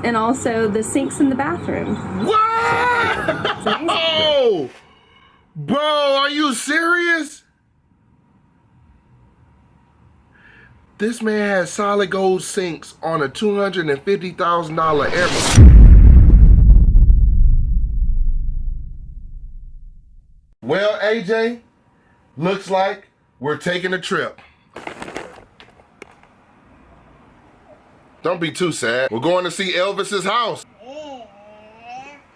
and also the sinks in the bathroom. Wow! Bro, are you serious? This man has solid gold sinks on a $250,000 airplane. Well, AJ, looks like we're taking a trip. Don't be too sad. We're going to see Elvis's house.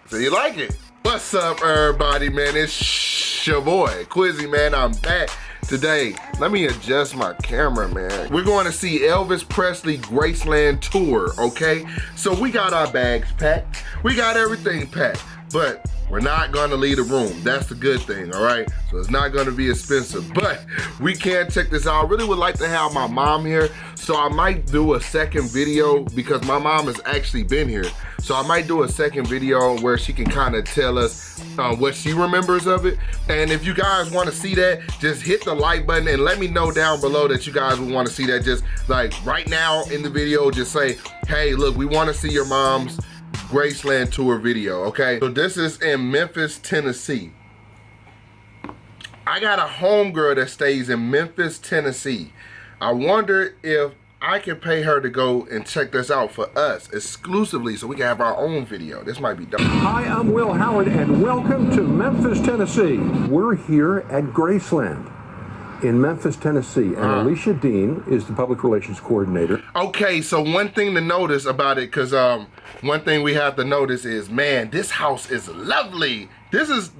So you like it? What's up, everybody, man? It's your boy, Quizzy, man. I'm back today. Let me adjust my camera, man. We're going to see Elvis Presley Graceland tour, okay? So we got our bags packed. We got everything packed, but we're not gonna leave the room. That's the good thing, all right? So it's not gonna be expensive, but we can check this out. I really would like to have my mom here, so I might do a second video because my mom has actually been here. So I might do a second video where she can kind of tell us what she remembers of it. And if you guys wanna see that, just hit the like button and let me know down below that you guys would wanna see that. Just like right now in the video, just say, hey, look, we wanna see your mom's Graceland tour video, okay? So this is in Memphis, Tennessee. I got a homegirl that stays in Memphis, Tennessee. I wonder if I can pay her to go and check this out for us exclusively so we can have our own video. This might be dope. Hi, I'm Will Howard and welcome to Memphis, Tennessee. We're here at Graceland in Memphis, Tennessee, and Alicia Dean is the public relations coordinator. Okay, so one thing to notice about it, because one thing we have to notice is, man, this house is lovely. This is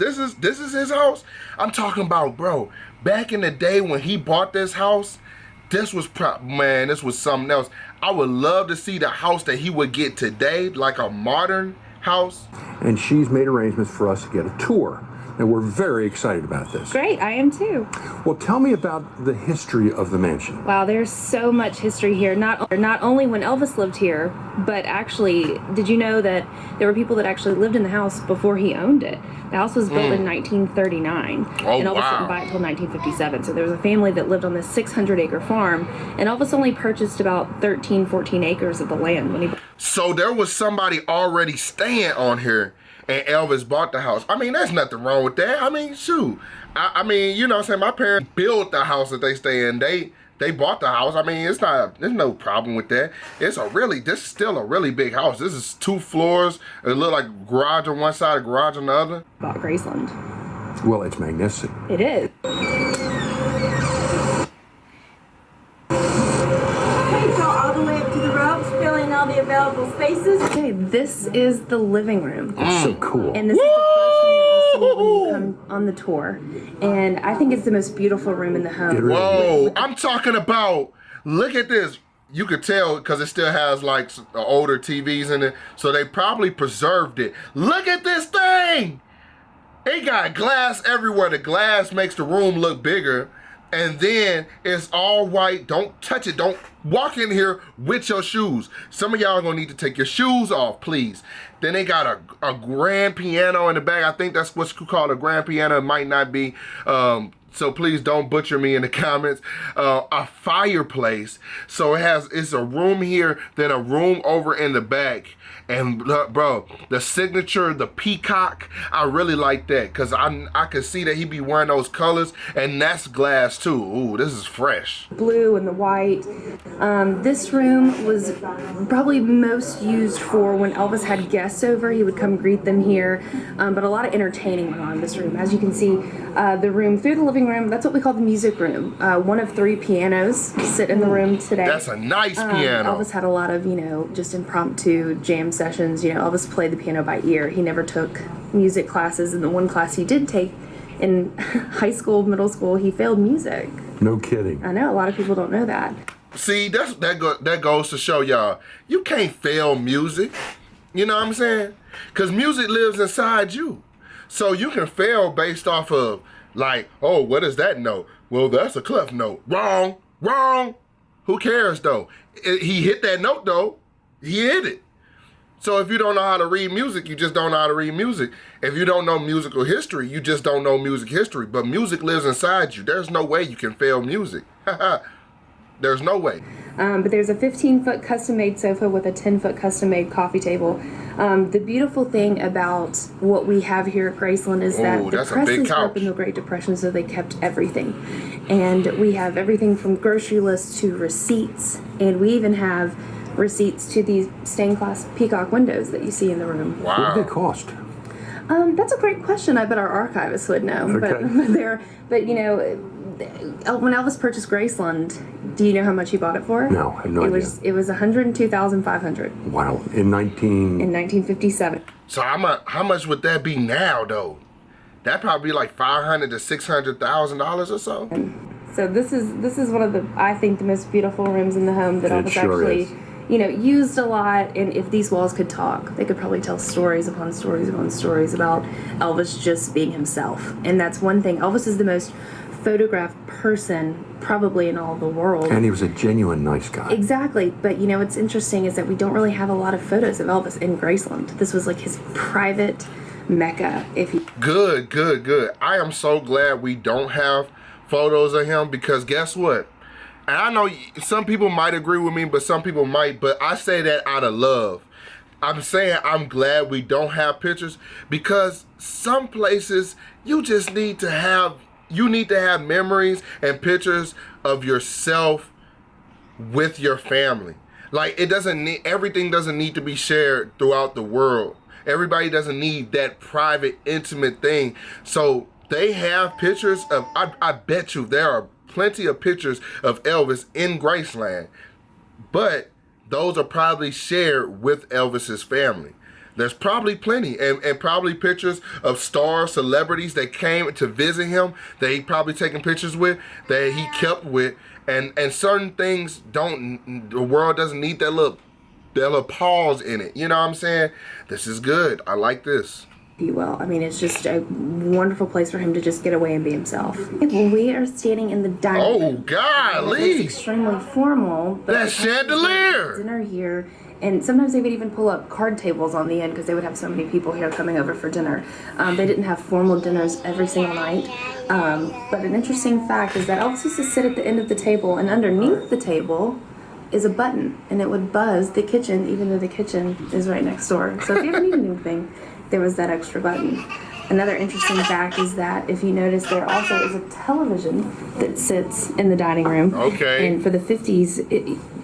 his house. I'm talking about, bro, back in the day when he bought this house, this was this was something else. I would love to see the house that he would get today, like a modern house. And she's made arrangements for us to get a tour. And we're very excited about this. Great, I am too. Well, tell me about the history of the mansion. Wow, there's so much history here. Not only when Elvis lived here, but actually, did you know that there were people that actually lived in the house before he owned it? The house was built in 1939, and Elvis didn't buy it until 1957. So there was a family that lived on this 600-acre farm, and Elvis only purchased about 13, 14 acres of the land when he... So there was somebody already staying on here, and Elvis bought the house. I mean, there's nothing wrong with that. I mean, shoot. I mean, you know what I'm saying? My parents built the house that they stay in. They bought the house. I mean, there's no problem with that. This is still a really big house. This is 2 floors. It look like garage on one side, a garage on the other. Bought Graceland. Well, it's magnificent. It is. All the way up to the ropes, filling all the available spaces. Okay, this is the living room. It's so cool. And this is the first thing that you see when you come on the tour. And I think it's the most beautiful room in the home. Whoa, I'm talking about, look at this. You could tell because it still has like older TVs in it. So they probably preserved it. Look at this thing. It got glass everywhere. The glass makes the room look bigger. And then it's all white. Don't touch it. Don't walk in here with your shoes. Some of y'all are gonna need to take your shoes off, please. Then they got a grand piano in the back. I think that's what's called a grand piano. It might not be. So please don't butcher me in the comments. A fireplace. So it's a room here, then a room over in the back. And bro, the signature, the peacock, I really like that because I could see that he be wearing those colors, and that's glass too. Ooh, this is fresh. Blue and the white. This room was probably most used for when Elvis had guests over. He would come greet them here, but a lot of entertaining went on in this room. As you can see, the room through the living room, that's what we call the music room. One of 3 pianos sit in the room today. That's a nice piano. Elvis had a lot of, just impromptu jam sessions. Elvis played the piano by ear. He never took music classes, and the one class he did take in high school, middle school, he failed music. No kidding. I know, a lot of people don't know that. See, that goes to show y'all, you can't fail music. You know what I'm saying? Because music lives inside you. So you can fail based off of, like, oh, what is that note? Well, that's a clef note. Wrong. Who cares, though? He hit that note, though. He hit it. So if you don't know how to read music, you just don't know how to read music. If you don't know musical history, you just don't know music history. But music lives inside you. There's no way you can fail music. There's no way. But there's a 15-foot custom-made sofa with a 10-foot custom-made coffee table. The beautiful thing about what we have here at Graceland is that the that's a big Presleys grew up couch. in the Great Depression, so they kept everything. And we have everything from grocery lists to receipts, and we even have receipts to these stained glass peacock windows that you see in the room. What Wow. do they cost? That's a great question. I bet our archivists would know. Okay. But you know, when Elvis purchased Graceland, do you know how much he bought it for? No, I have no idea. It was $102,500 Wow. In 19... in 1957. So how much would that be now, though? That'd probably be like $500,000 to $600,000 or so. So this is one of the, I think, the most beautiful rooms in the home that It Elvis sure actually, is. you know, used a lot. And if these walls could talk, they could probably tell stories upon stories upon stories about Elvis just being himself. And that's one thing. Elvis is the most photographed person probably in all the world. And he was a genuine nice guy. Exactly. But you know what's interesting is that we don't really have a lot of photos of Elvis in Graceland. This was like his private mecca. Good. I am so glad we don't have photos of him, because guess what? And I know some people might agree with me, but some people might, but I say that out of love. I'm saying I'm glad we don't have pictures, because some places you just need to have memories and pictures of yourself with your family. Like, everything doesn't need to be shared throughout the world. Everybody doesn't need that private, intimate thing. So they have pictures of, I bet you there are plenty of pictures of Elvis in Graceland, but those are probably shared with Elvis's family. There's probably plenty, and probably pictures of stars, celebrities that came to visit him, that he probably taken pictures with, that he kept with, and certain things the world doesn't need that little pause in it. You know what I'm saying? This is good. I like this. Well, I mean, it's just a wonderful place for him to just get away and be himself. Well, we are standing in the dining room. Oh, golly. It's extremely formal. But That chandelier. Dinner here, and sometimes they would even pull up card tables on the end because they would have so many people here coming over for dinner. They didn't have formal dinners every single night. But an interesting fact is that Elvis used to sit at the end of the table, and underneath the table is a button, and it would buzz the kitchen, even though the kitchen is right next door. So if you ever need anything, there was that extra button. Another interesting fact is that if you notice, there also is a television that sits in the dining room. Okay. And for the 50s,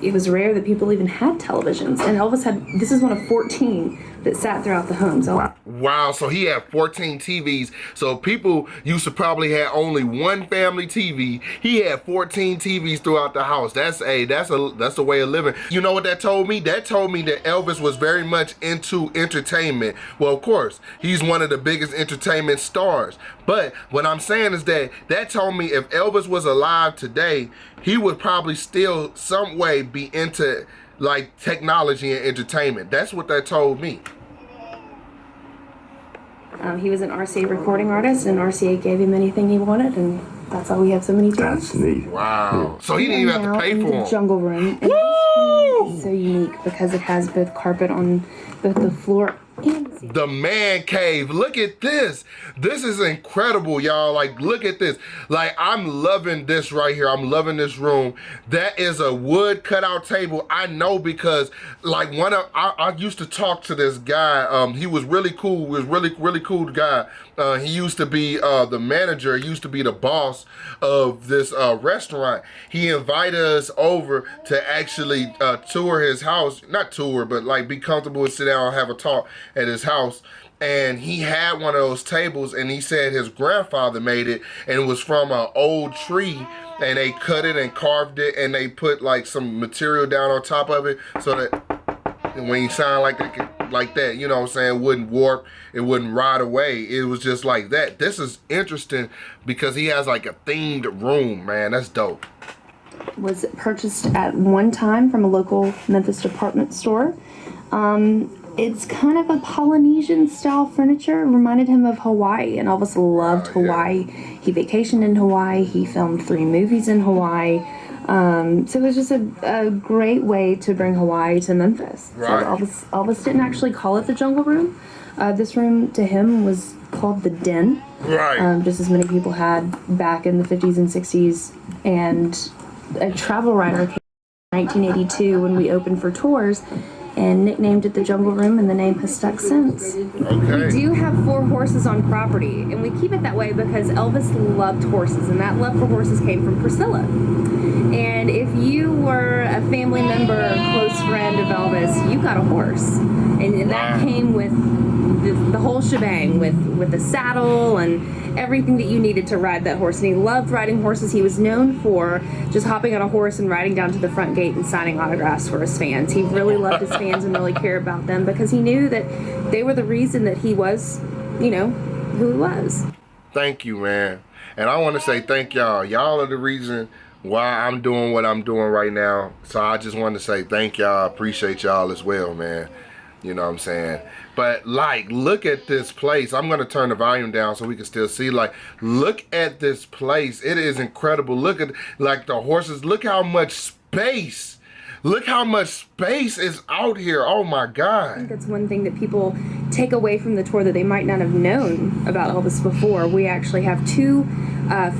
it was rare that people even had televisions. And Elvis this is one of 14 that sat throughout the home. So Wow, so he had 14 TVs. So people used to probably have only one family TV. He had 14 TVs throughout the house. That's a way of living. You know what that told me? That told me that Elvis was very much into entertainment. Well, of course, he's one of the biggest entertainment stars. But what I'm saying is that told me if Elvis was alive today, he would probably still some way be into like technology and entertainment. That's what that told me. he was an RCA recording artist, and RCA gave him anything he wanted, and that's how we have so many TVs. That's neat. Wow. So he didn't even have to pay for the them. Jungle Room. And this room is so unique because it has both carpet on both the floor and the ceiling. The man cave. Look at this. This is incredible, y'all. Like, look at this. Like, I'm loving this right here. I'm loving this room. That is a wood cutout table. I know because, like, I used to talk to this guy. He was really cool. He was really cool guy. He used to be the manager. He used to be the boss of this restaurant. He invited us over to actually tour his house. Not tour, but like be comfortable and sit down and have a talk at his house. And he had one of those tables, and he said his grandfather made it, and it was from an old tree, and they cut it and carved it, and they put like some material down on top of it so that when you sound like that, you know what I'm saying, it wouldn't warp, it wouldn't rot away. It was just like that. This is interesting because he has like a themed room, man. That's dope. Was purchased at one time from a local Memphis department store. It's kind of a Polynesian style furniture. Reminded him of Hawaii, and Elvis loved Hawaii. He vacationed in Hawaii. He filmed 3 movies in Hawaii. So it was just a great way to bring Hawaii to Memphis. Right. So Elvis didn't actually call it the Jungle Room. This room to him was called the Den. Right. Just as many people had back in the 50s and 60s. And a travel writer 1982 when we opened for tours and nicknamed it the Jungle Room, and the name has stuck since. Okay. We do have 4 horses on property, and we keep it that way because Elvis loved horses, and that love for horses came from Priscilla. And if you were a family member or close friend of Elvis, you got a horse. And that came with the whole shebang, with the saddle and everything that you needed to ride that horse. And he loved riding horses. He was known for just hopping on a horse and riding down to the front gate and signing autographs for his fans. He really loved his fans and really cared about them because he knew that they were the reason that he was, you know, who he was. Thank you, man. And I want to say thank y'all. Y'all are the reason why I'm doing what I'm doing right now. So I just want to say thank y'all. Appreciate y'all as well, man. You know what I'm saying? But like, look at this place. I'm gonna turn the volume down so we can still see. Like, look at this place. It is incredible. Look at like the horses. Look how much space. Look how much space is out here. Oh my God. I think that's one thing that people take away from the tour that they might not have known about Elvis before. We actually have 2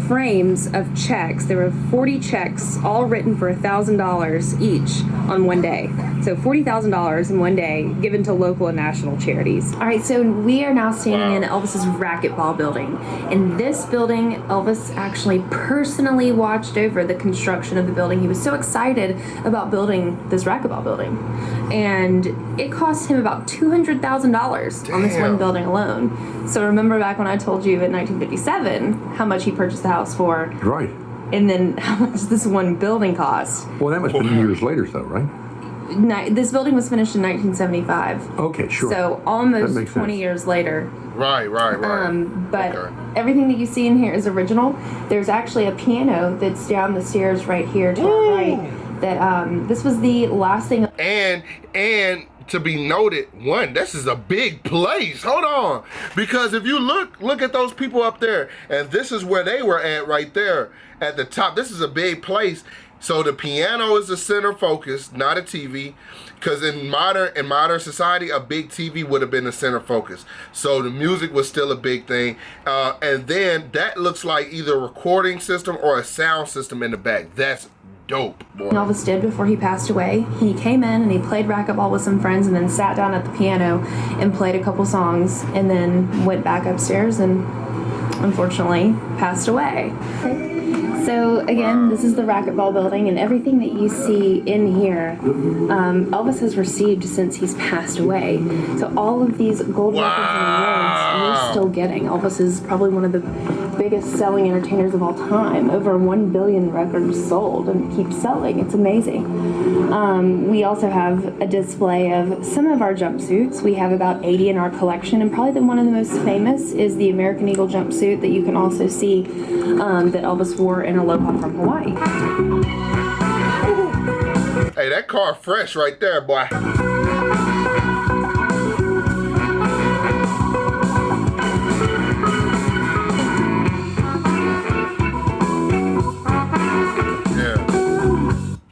frames of checks. There were 40 checks, all written for $1,000 each on one day. So $40,000 in one day given to local and national charities. All right, so we are now standing in Elvis's racquetball building. In this building, Elvis actually personally watched over the construction of the building. He was so excited about building this racquetball building. And it cost him about $200,000 on this one building alone. So remember back when I told you in 1957 how much he purchased the house for. Right. And then how much this one building cost. Well, that must have been years later, though, right? This building was finished in 1975. Okay, sure. So almost 20 sense. years later. Right. But Okay. everything that you see in here is original. There's actually a piano that's down the stairs right here to our right. That this was the last thing. And to be noted, one, this is a big place. Hold on. Because if you look at those people up there, and this is where they were at right there at the top. This is a big place. So the piano is the center focus, not a TV. Because in modern society, a big TV would have been the center focus. So the music was still a big thing. And then that looks like either a recording system or a sound system in the back. That's dope, boy. Elvis did before he passed away. He came in and he played racquetball with some friends and then sat down at the piano and played a couple songs and then went back upstairs and unfortunately passed away. So again, this is the racquetball building, and everything that you see in here, Elvis has received since he's passed away. So all of these gold records and awards we're still getting. Elvis is probably one of the biggest selling entertainers of all time. Over 1 billion records sold and keeps selling. It's amazing. We also have a display of some of our jumpsuits. We have about 80 in our collection, and probably one of the most famous is the American Eagle jumpsuit that you can also see that Elvis wore in Aloha from Hawaii. Hey, that car fresh right there, boy.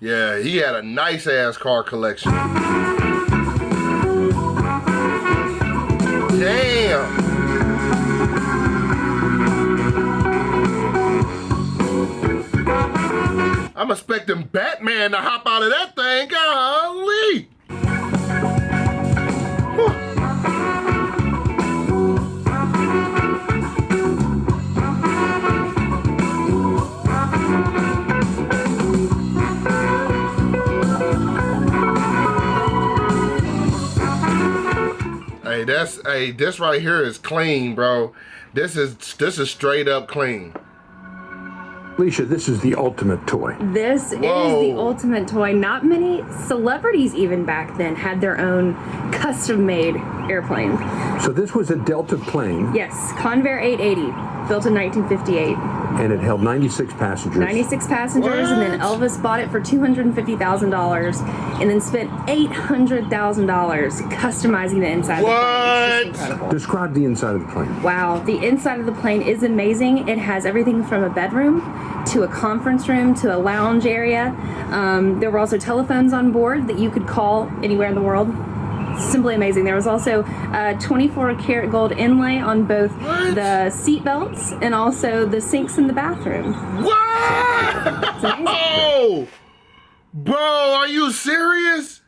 Yeah, he had a nice ass car collection. Damn. I'm expecting Batman to hop out of that thing. Golly. Hey, this right here is clean, bro. This is straight up clean. Alicia, this is the ultimate toy. This is the ultimate toy. Not many celebrities even back then had their own custom-made airplane. So this was a Delta plane. Yes, Convair 880, built in 1958. And it held 96 passengers. 96 passengers, and then Elvis bought it for $250,000 and then spent $800,000 customizing the inside of the plane. It's just incredible. Describe the inside of the plane. Wow, the inside of the plane is amazing. It has everything from a bedroom to a conference room to a lounge area. There were also telephones on board that you could call anywhere in the world. Simply amazing. There was also a 24-karat gold inlay on both the seat belts and also the sinks in the bathroom. What? It's amazing. Bro, are you serious?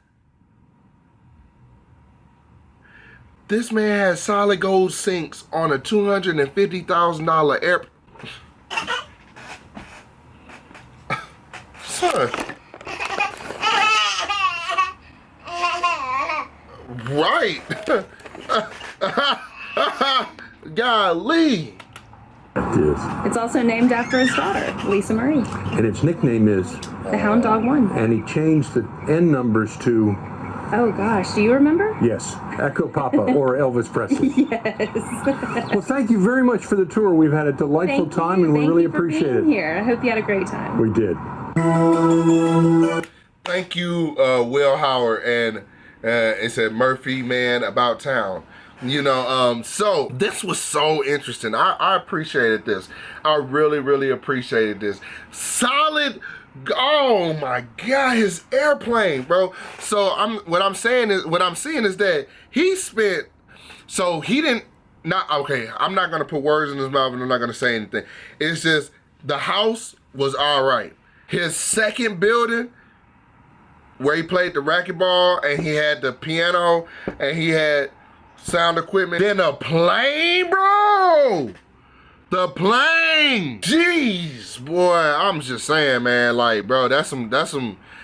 This man has solid gold sinks on a $250,000 air. Son. Right. Golly. It's also named after his daughter, Lisa Marie. And its nickname is? The Hound Dog 1. And he changed the N numbers to? Oh gosh, do you remember? Yes, Echo Papa or Elvis Presley. Yes. Well, thank you very much for the tour. We've had a delightful time, and we really appreciate it. Here. I hope you had a great time. We did. Thank you, Will Howard, and it said Murphy, man, about town. You know, so this was so interesting. I appreciated this. I really, really appreciated this. Solid. Oh my God, his airplane, bro. So what I'm seeing is that he spent. So he didn't. Not okay. I'm not gonna put words in his mouth, and I'm not gonna say anything. It's just the house was all right. His second building, where he played the racquetball and he had the piano and he had sound equipment. Then a plane, bro. The plane. Jeez, boy. I'm just saying, man. Like, bro, that's some.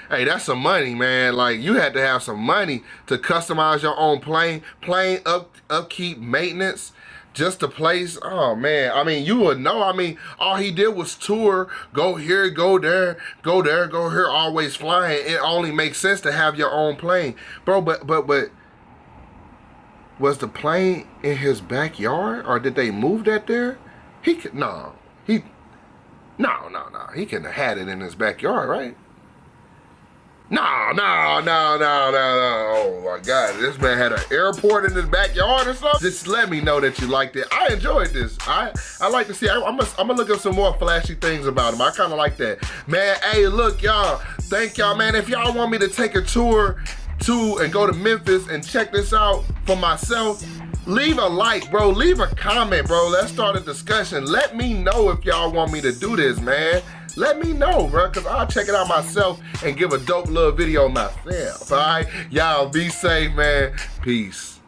Hey, that's some money, man. Like, you had to have some money to customize your own plane upkeep, maintenance. Just the place, oh man, I mean, you would know. I mean, all he did was tour, go here, go there, go there, go here, always flying. It only makes sense to have your own plane. Bro, but was the plane in his backyard, or did they move that there? He couldn't have had it in his backyard, right? No. Oh my God, this man had an airport in his backyard or something? Just let me know that you liked it. I enjoyed this. I like to see, I'm gonna look up some more flashy things about him. I kind of like that. Man, hey, look, y'all, thank y'all, man. If y'all want me to take a tour and go to Memphis and check this out for myself, leave a like, bro. Leave a comment, bro. Let's start a discussion. Let me know if y'all want me to do this, man. Let me know, bro, because I'll check it out myself and give a dope little video myself, all right? Y'all be safe, man. Peace.